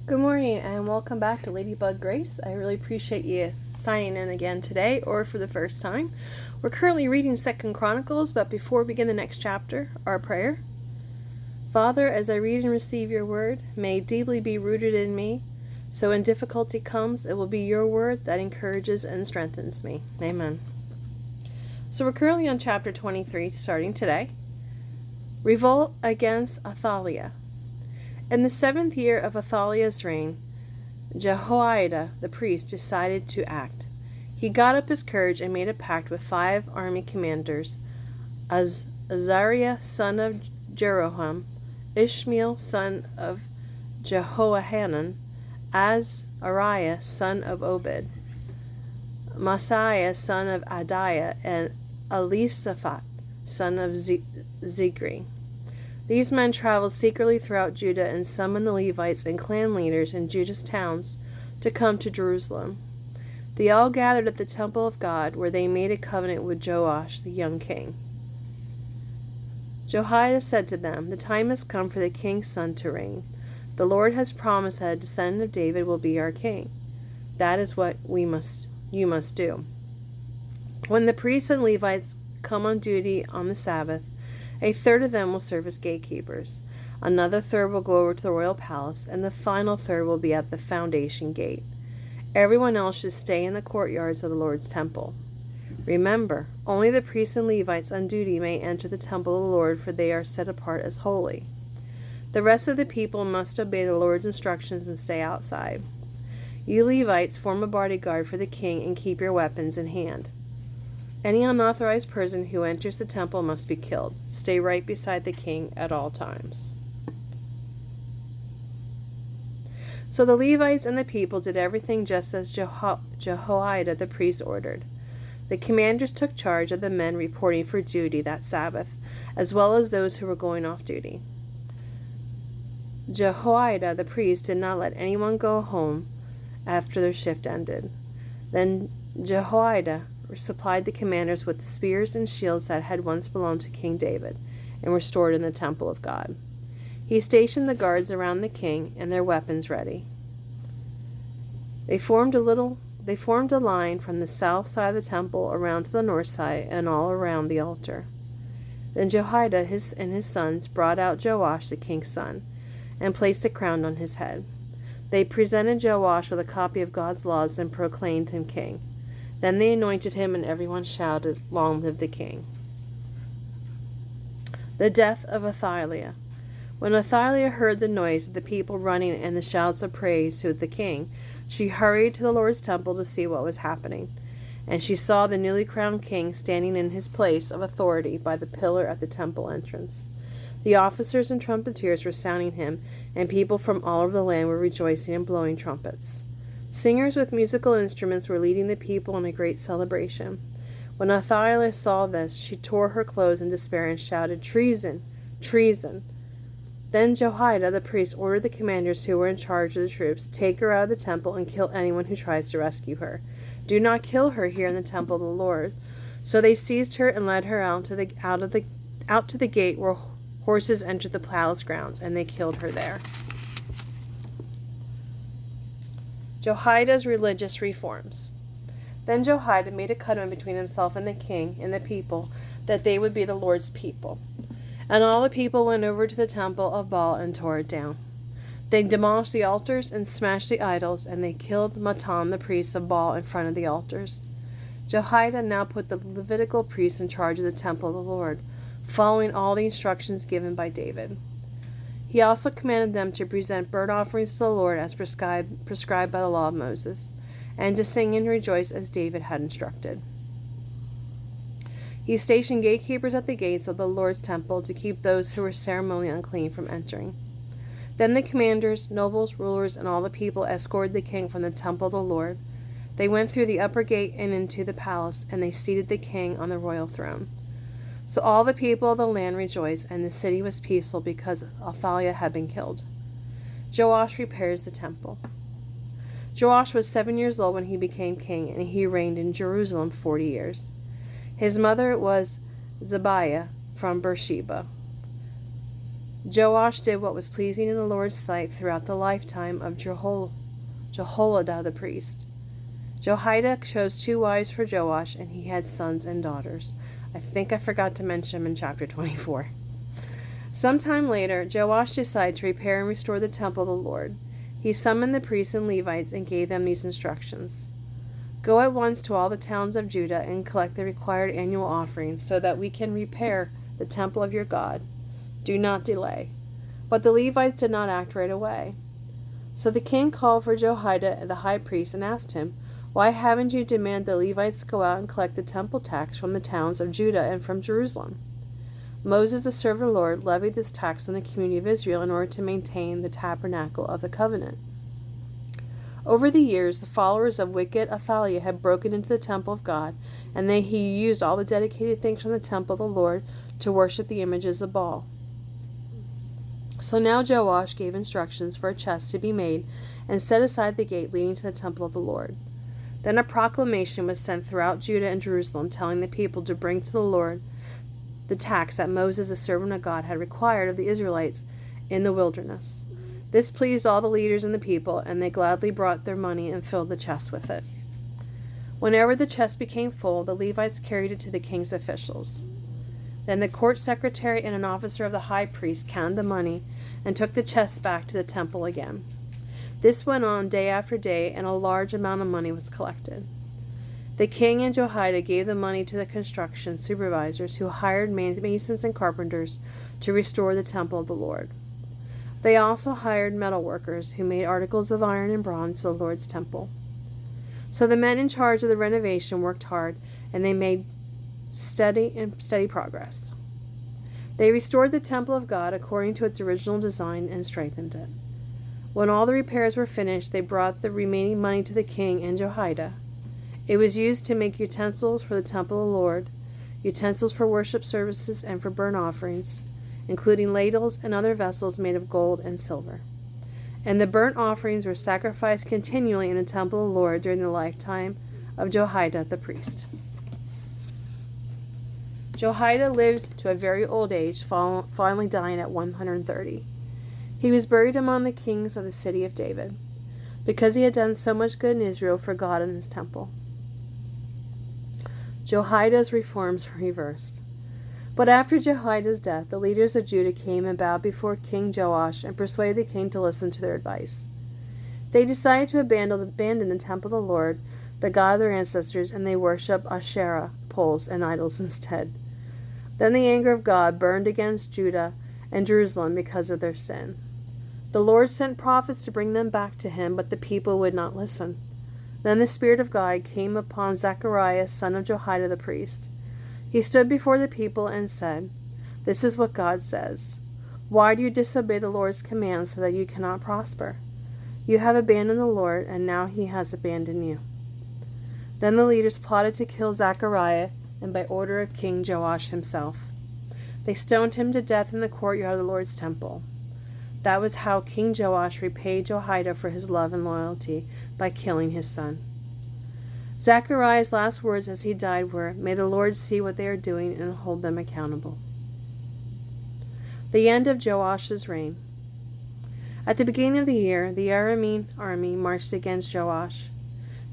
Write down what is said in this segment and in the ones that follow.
Good morning and welcome back to Ladybug Grace. I really appreciate you signing in again today or for the first time. We're currently reading 2 Chronicles, but before we begin the next chapter, our prayer. Father, as I read and receive your word, may it deeply be rooted in me, so when difficulty comes, it will be your word that encourages and strengthens me. Amen. So we're currently on chapter 23, starting today. Revolt against Athaliah. In the 7th year of Athaliah's reign, Jehoiada the priest decided to act. He got up his courage and made a pact with 5 army commanders: Azariah son of Jeroham, Ishmael son of Jehohanan, Azariah son of Obed, Amaziah son of Adiah, and Elisaphat son of Zikri. These men traveled secretly throughout Judah and summoned the Levites and clan leaders in Judah's towns to come to Jerusalem. They all gathered at the temple of God, where they made a covenant with Joash, the young king. Jehoiada said to them, "The time has come for the king's son to reign. The Lord has promised that a descendant of David will be our king. That is what you must do. When the priests and Levites come on duty on the Sabbath, a third of them will serve as gatekeepers. Another third will go over to the royal palace, and the final third will be at the foundation gate. Everyone else should stay in the courtyards of the Lord's temple. Remember, only the priests and Levites on duty may enter the temple of the Lord, for they are set apart as holy. The rest of the people must obey the Lord's instructions and stay outside. You Levites form a bodyguard for the king and keep your weapons in hand. Any unauthorized person who enters the temple must be killed. Stay right beside the king at all times." So the Levites and the people did everything just as Jehoiada the priest ordered. The commanders took charge of the men reporting for duty that Sabbath, as well as those who were going off duty. Jehoiada the priest did not let anyone go home after their shift ended. Then Jehoiada supplied the commanders with the spears and shields that had once belonged to King David and were stored in the temple of God. He stationed the guards around the king and their weapons ready. They formed a line from the south side of the temple around to the north side and all around the altar. Then Jehoiada and his sons brought out Joash the king's son and placed a crown on his head. They presented Joash with a copy of God's laws and proclaimed him king. Then they anointed him, and everyone shouted, "Long live the king." The death of Athaliah. When Athaliah heard the noise of the people running and the shouts of praise to the king, she hurried to the Lord's temple to see what was happening. And she saw the newly crowned king standing in his place of authority by the pillar at the temple entrance. The officers and trumpeters were sounding him, and people from all over the land were rejoicing and blowing trumpets. Singers with musical instruments were leading the people in a great celebration. When Athaliah saw this, she tore her clothes in despair and shouted, "Treason! Treason!" Then Jehoiada the priest ordered the commanders who were in charge of the troops, "Take her out of the temple and kill anyone who tries to rescue her. Do not kill her here in the temple of the Lord." So they seized her and led her out to the gate where horses entered the palace grounds, and they killed her there. Jehoiada's religious reforms. Then Jehoiada made a covenant between himself and the king and the people that they would be the Lord's people. And all the people went over to the temple of Baal and tore it down. They demolished the altars and smashed the idols, and they killed Mattan the priest of Baal in front of the altars. Jehoiada now put the Levitical priests in charge of the temple of the Lord, following all the instructions given by David. He also commanded them to present burnt offerings to the Lord as prescribed by the law of Moses, and to sing and rejoice as David had instructed. He stationed gatekeepers at the gates of the Lord's temple to keep those who were ceremonially unclean from entering. Then the commanders, nobles, rulers, and all the people escorted the king from the temple of the Lord. They went through the upper gate and into the palace, and they seated the king on the royal throne. So all the people of the land rejoiced, and the city was peaceful because Athaliah had been killed. Joash repairs the temple. Joash was 7 years old when he became king, and he reigned in Jerusalem 40 years. His mother was Zebiah from Beersheba. Joash did what was pleasing in the Lord's sight throughout the lifetime of Jehoiada the priest. Jehoiada chose 2 wives for Joash, and he had sons and daughters. I think I forgot to mention them in chapter 24. Sometime later, Joash decided to repair and restore the temple of the Lord. He summoned the priests and Levites and gave them these instructions. Go at once to all the towns of Judah and collect the required annual offerings so that we can repair the temple of your God. Do not delay. But the Levites did not act right away. So the king called for Jehoiada the high priest and asked him, Why haven't you demanded the Levites go out and collect the temple tax from the towns of Judah and from Jerusalem? Moses, the servant of the Lord, levied this tax on the community of Israel in order to maintain the tabernacle of the covenant. Over the years, the followers of wicked Athaliah had broken into the temple of God, and he used all the dedicated things from the temple of the Lord to worship the images of Baal. So now Joash gave instructions for a chest to be made and set aside the gate leading to the temple of the Lord. Then a proclamation was sent throughout Judah and Jerusalem telling the people to bring to the Lord the tax that Moses, the servant of God, had required of the Israelites in the wilderness. This pleased all the leaders and the people, and they gladly brought their money and filled the chest with it. Whenever the chest became full, the Levites carried it to the king's officials. Then the court secretary and an officer of the high priest counted the money and took the chest back to the temple again. This went on day after day, and a large amount of money was collected. The king and Jehoiada gave the money to the construction supervisors who hired masons and carpenters to restore the temple of the Lord. They also hired metal workers who made articles of iron and bronze for the Lord's temple. So the men in charge of the renovation worked hard, and they made steady progress. They restored the temple of God according to its original design and strengthened it. When all the repairs were finished, they brought the remaining money to the king and Jehoiada. It was used to make utensils for the temple of the Lord, utensils for worship services and for burnt offerings, including ladles and other vessels made of gold and silver. And the burnt offerings were sacrificed continually in the temple of the Lord during the lifetime of Jehoiada the priest. Jehoiada lived to a very old age, finally dying at 130. He was buried among the kings of the city of David, because he had done so much good in Israel for God in his temple. Jehoiada's reforms were reversed. But after Jehoiada's death, the leaders of Judah came and bowed before King Joash and persuaded the king to listen to their advice. They decided to abandon the temple of the Lord, the God of their ancestors, and they worshiped Asherah poles and idols instead. Then the anger of God burned against Judah and Jerusalem because of their sin. The Lord sent prophets to bring them back to him, but the people would not listen. Then the Spirit of God came upon Zechariah, son of Jehoiada the priest. He stood before the people and said, This is what God says. Why do you disobey the Lord's commands so that you cannot prosper? You have abandoned the Lord, and now he has abandoned you. Then the leaders plotted to kill Zechariah, and by order of King Joash himself. They stoned him to death in the courtyard of the Lord's temple. That was how King Joash repaid Jehoiada for his love and loyalty, by killing his son. Zechariah's last words as he died were, May the Lord see what they are doing and hold them accountable. The end of Joash's reign. At the beginning of the year, the Aramean army marched against Joash.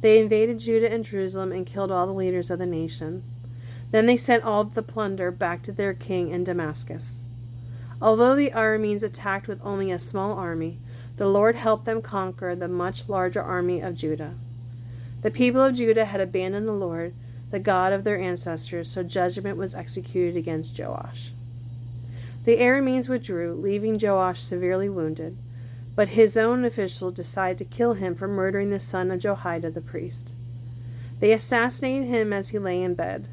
They invaded Judah and Jerusalem and killed all the leaders of the nation. Then they sent all the plunder back to their king in Damascus. Although the Arameans attacked with only a small army, the Lord helped them conquer the much larger army of Judah. The people of Judah had abandoned the Lord, the God of their ancestors, so judgment was executed against Joash. The Arameans withdrew, leaving Joash severely wounded, but his own officials decided to kill him for murdering the son of Jehoiada the priest. They assassinated him as he lay in bed.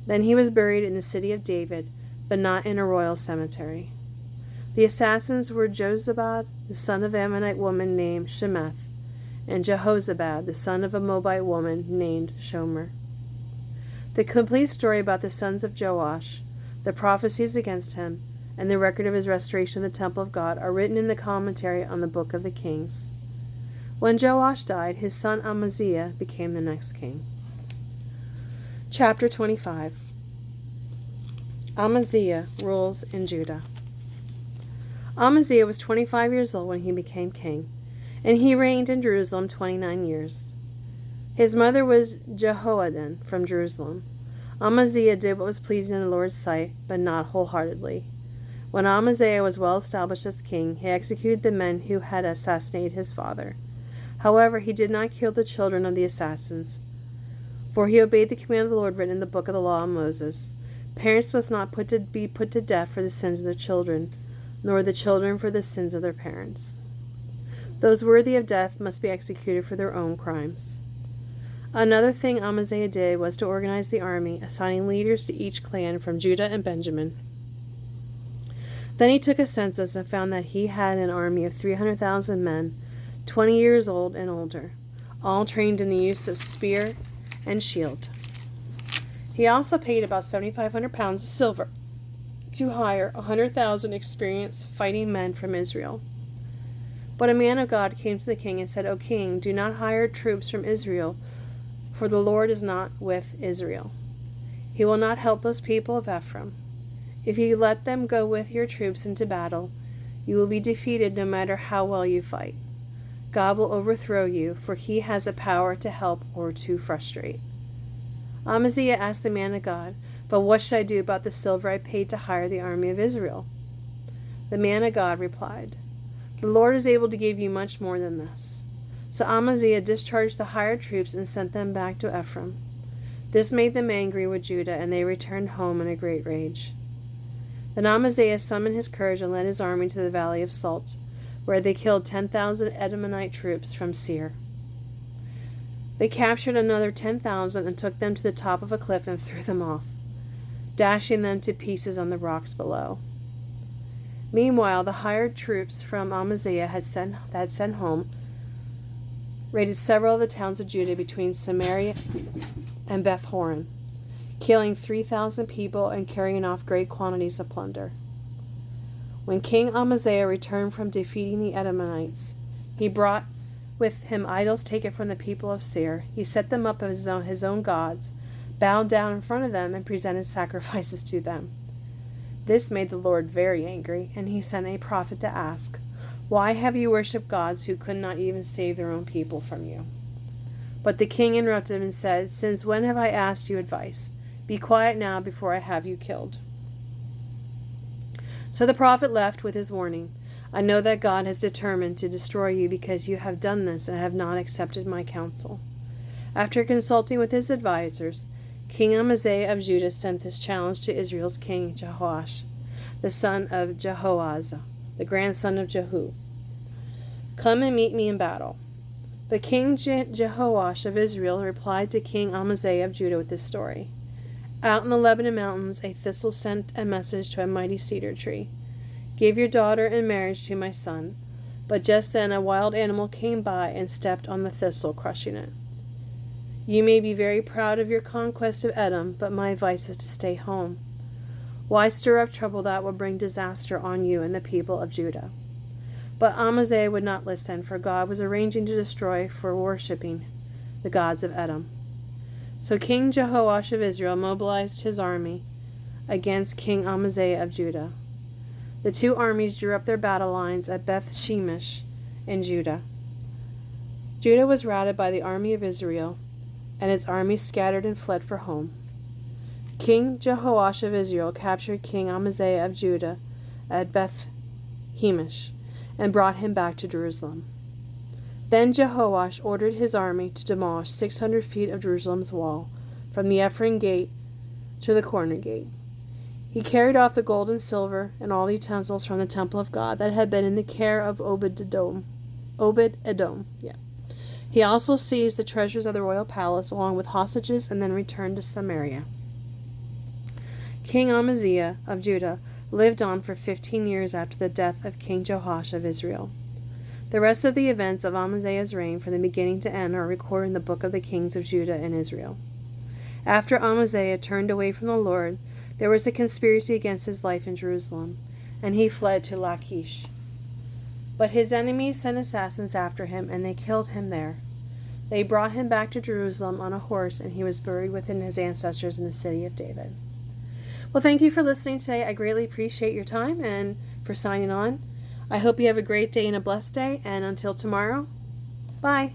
Then he was buried in the city of David, but not in a royal cemetery. The assassins were Jozabad, the son of an Ammonite woman named Shemeth, and Jehozabad, the son of a Moabite woman named Shomer. The complete story about the sons of Joash, the prophecies against him, and the record of his restoration of the temple of God are written in the commentary on the Book of the Kings. When Joash died, his son Amaziah became the next king. Chapter 25. Amaziah rules in Judah. Amaziah was 25 years old when he became king, and he reigned in Jerusalem 29 years. His mother was Jehoiada from Jerusalem. Amaziah did what was pleasing in the Lord's sight, but not wholeheartedly. When Amaziah was well established as king, he executed the men who had assassinated his father. However, he did not kill the children of the assassins, for he obeyed the command of the Lord written in the book of the law of Moses. Parents must not be put to death for the sins of their children, nor the children for the sins of their parents. Those worthy of death must be executed for their own crimes. Another thing Amaziah did was to organize the army, assigning leaders to each clan from Judah and Benjamin. Then he took a census and found that he had an army of 300,000 men, 20 years old and older, all trained in the use of spear and shield. He also paid about 7,500 pounds of silver to hire 100,000 experienced fighting men from Israel. But a man of God came to the king and said, "O king, do not hire troops from Israel, for the Lord is not with Israel. He will not help those people of Ephraim. If you let them go with your troops into battle, you will be defeated no matter how well you fight. God will overthrow you, for he has the power to help or to frustrate." Amaziah asked the man of God, "But what should I do about the silver I paid to hire the army of Israel?" The man of God replied, "The Lord is able to give you much more than this." So Amaziah discharged the hired troops and sent them back to Ephraim. This made them angry with Judah, and they returned home in a great rage. Then Amaziah summoned his courage and led his army to the valley of Salt, where they killed 10,000 Edomite troops from Seir. They captured another 10,000 and took them to the top of a cliff and threw them off, dashing them to pieces on the rocks below. Meanwhile, the hired troops from Amaziah had sent home raided several of the towns of Judah between Samaria and Beth Horon, killing 3,000 people and carrying off great quantities of plunder. When King Amaziah returned from defeating the Edomites, he brought with him idols taken from the people of Seir. He set them up as his own gods, bowed down in front of them, and presented sacrifices to them. This made the Lord very angry, and he sent a prophet to ask, "Why have you worshipped gods who could not even save their own people from you?" But the king interrupted him and said, "Since when have I asked you advice? Be quiet now before I have you killed." So the prophet left with his warning, "I know that God has determined to destroy you because you have done this and have not accepted my counsel." After consulting with his advisers, King Amaziah of Judah sent this challenge to Israel's king Joash, the son of Jehoiada, the grandson of Jehu. "Come and meet me in battle." But King Jehoash of Israel replied to King Amaziah of Judah with this story. Out in the Lebanon mountains, a thistle sent a message to a mighty cedar tree. "Give your daughter in marriage to my son." But just then a wild animal came by and stepped on the thistle, crushing it. "You may be very proud of your conquest of Edom, but my advice is to stay home. Why stir up trouble that will bring disaster on you and the people of Judah?" But Amaziah would not listen, for God was arranging to destroy for worshipping the gods of Edom. So King Jehoash of Israel mobilized his army against King Amaziah of Judah. The two armies drew up their battle lines at Beth Shemesh in Judah. Judah was routed by the army of Israel, and its army scattered and fled for home. King Jehoash of Israel captured King Amaziah of Judah at Beth Shemesh and brought him back to Jerusalem. Then Jehoash ordered his army to demolish 600 feet of Jerusalem's wall, from the Ephraim gate to the corner gate. He carried off the gold and silver and all the utensils from the temple of God that had been in the care of Obed-Edom. He also seized the treasures of the royal palace along with hostages and then returned to Samaria. King Amaziah of Judah lived on for 15 years after the death of King Joash of Israel. The rest of the events of Amaziah's reign from the beginning to end are recorded in the book of the kings of Judah and Israel. After Amaziah turned away from the Lord, there was a conspiracy against his life in Jerusalem, and he fled to Lachish. But his enemies sent assassins after him, and they killed him there. They brought him back to Jerusalem on a horse, and he was buried with his ancestors in the city of David. Well, thank you for listening today. I greatly appreciate your time and for signing on. I hope you have a great day and a blessed day, and until tomorrow, bye.